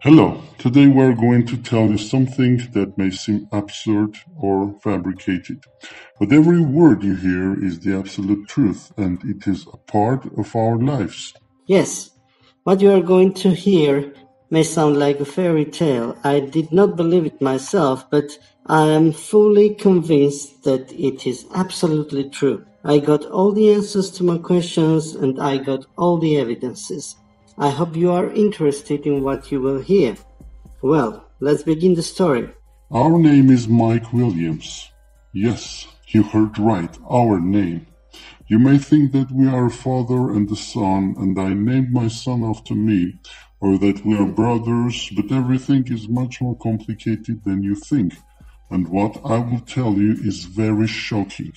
Hello, today we're going to tell you something that may seem absurd or fabricated. But every word you hear is the absolute truth, and it is a part of our lives. Yes, what you are going to hear may sound like a fairy tale. I did not believe it myself, but I am fully convinced that it is absolutely true. I got all the answers to my questions and I got all the evidences. I hope you are interested in what you will hear. Well, let's begin the story. Our name is Mike Williams. Yes, you heard right, our name. You may think that we are a father and a son, and I named my son after me, or that we are brothers, but everything is much more complicated than you think, and what I will tell you is very shocking.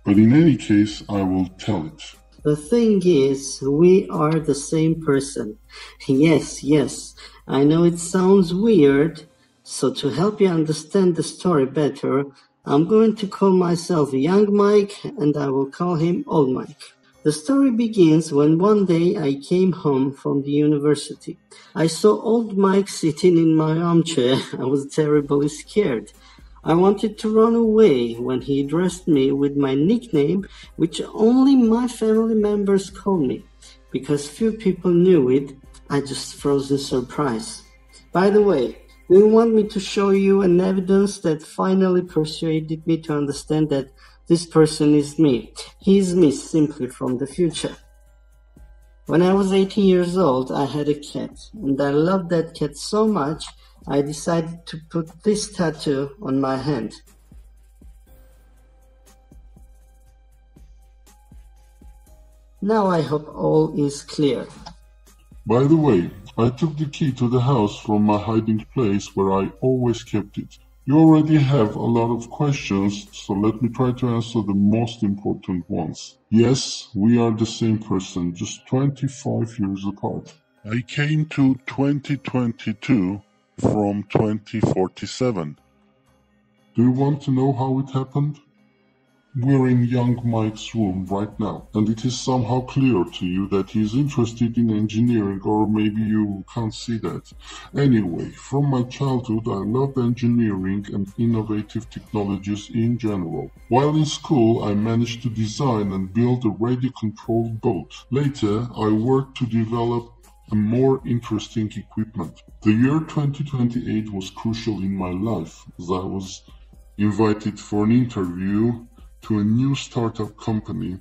But in any case, I will tell it. The thing is, we are the same person. Yes, I know it sounds weird, so to help you understand the story better, I'm going to call myself Young Mike and I will call him Old Mike. The story begins when one day I came home from the university. I saw Old Mike sitting in my armchair. I was terribly scared. I wanted to run away when he addressed me with my nickname, which only my family members called me. Because few people knew it, I just froze in surprise. By the way, do you want me to show you an evidence that finally persuaded me to understand that this person is me? He is me simply from the future. When I was 18 years old, I had a cat, and I loved that cat so much, I decided to put this tattoo on my hand. Now I hope all is clear. By the way, I took the key to the house from my hiding place where I always kept it. You already have a lot of questions, so let me try to answer the most important ones. Yes, we are the same person, just 25 years apart. I came to 2022 from 2047. Do you want to know how it happened? We're in young Mike's room right now, and it is somehow clear to you that he is interested in engineering, or maybe you can't see that. Anyway, from my childhood I loved engineering and innovative technologies in general. While in school I managed to design and build a radio-controlled boat. Later I worked to develop a more interesting equipment. The year 2028 was crucial in my life, as I was invited for an interview to a new startup company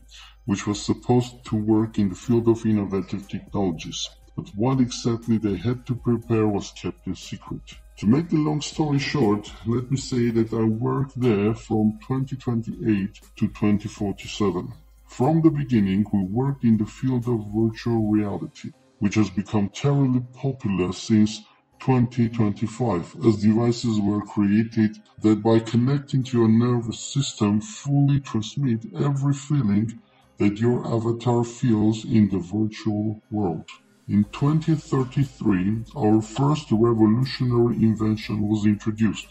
which was supposed to work in the field of innovative technologies. But what exactly they had to prepare was kept in secret. To make the long story short, let me say that I worked there from 2028 to 2047. From the beginning, we worked in the field of virtual reality, which has become terribly popular since 2025, as devices were created that by connecting to your nervous system fully transmit every feeling that your avatar feels in the virtual world. In 2033, our first revolutionary invention was introduced,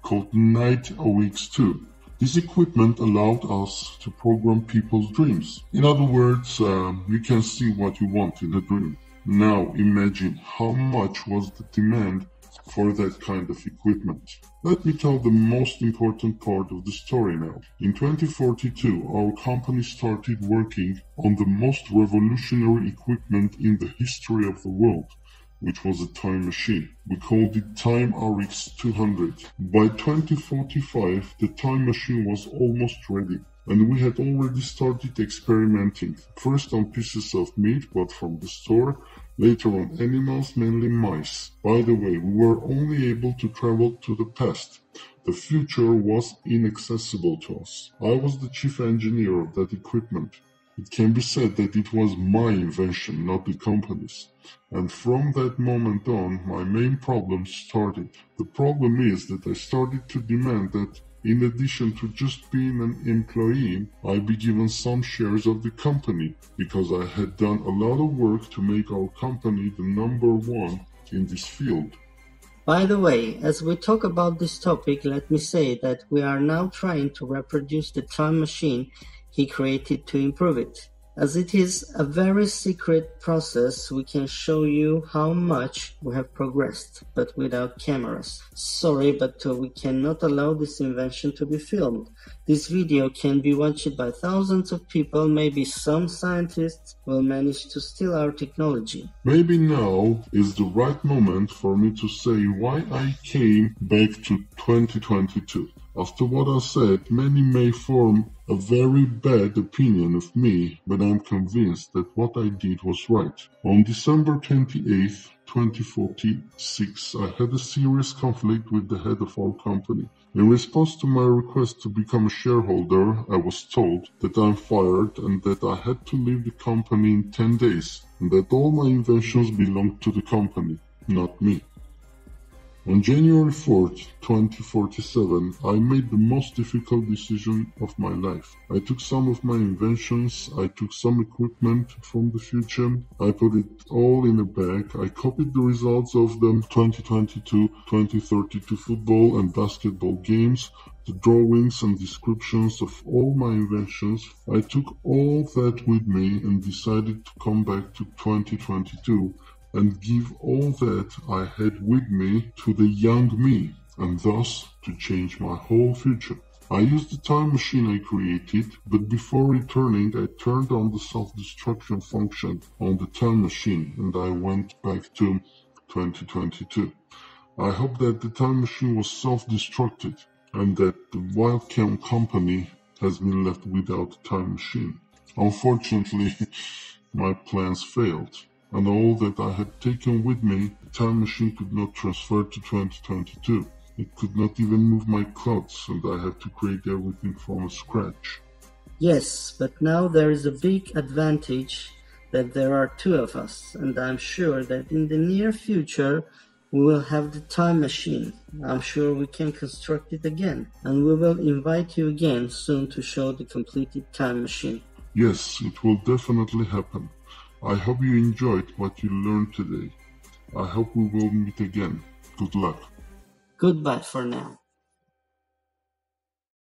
called Night OX2. This equipment allowed us to program people's dreams. In other words, you can see what you want in a dream. Now imagine how much was the demand for that kind of equipment. Let me tell the most important part of the story now. In 2042, our company started working on the most revolutionary equipment in the history of the world, which was a time machine. We called it Time RX200. By 2045, the time machine was almost ready, and we had already started experimenting, first on pieces of meat bought from the store, later on animals, mainly mice. By the way, we were only able to travel to the past. The future was inaccessible to us. I was the chief engineer of that equipment. It can be said that it was my invention, not the company's. And from that moment on, my main problem started. The problem is that I started to demand that, in addition to just being an employee, I be given some shares of the company, because I had done a lot of work to make our company the number one in this field. By the way, as we talk about this topic, let me say that we are now trying to reproduce the time machine he created to improve it. As it is a very secret process, we can show you how much we have progressed, but without cameras. Sorry, but we cannot allow this invention to be filmed. This video can be watched by thousands of people. Maybe some scientists will manage to steal our technology. Maybe now is the right moment for me to say why I came back to 2022. After what I said, many may form a very bad opinion of me, but I'm convinced that what I did was right. On December 28th, 2046, I had a serious conflict with the head of our company. In response to my request to become a shareholder, I was told that I'm fired and that I had to leave the company in 10 days, and that all my inventions belonged to the company, not me. On January 4th, 2047, I made the most difficult decision of my life. I took some of my inventions, I took some equipment from the future, I put it all in a bag, I copied the results of the 2022-2032 football and basketball games, the drawings and descriptions of all my inventions. I took all that with me and decided to come back to 2022 and give all that I had with me to the young me, and thus to change my whole future. I used the time machine I created, but before returning I turned on the self-destruction function on the time machine and I went back to 2022. I hope that the time machine was self-destructed and that the Wildcam company has been left without a time machine. Unfortunately, my plans failed. And all that I had taken with me, the time machine could not transfer to 2022. It could not even move my clothes, and I had to create everything from scratch. Yes, but now there is a big advantage that there are two of us, and I'm sure that in the near future we will have the time machine. I'm sure we can construct it again, and we will invite you again soon to show the completed time machine. Yes, it will definitely happen. I hope you enjoyed what you learned today. I hope we will meet again. Good luck. Goodbye for now.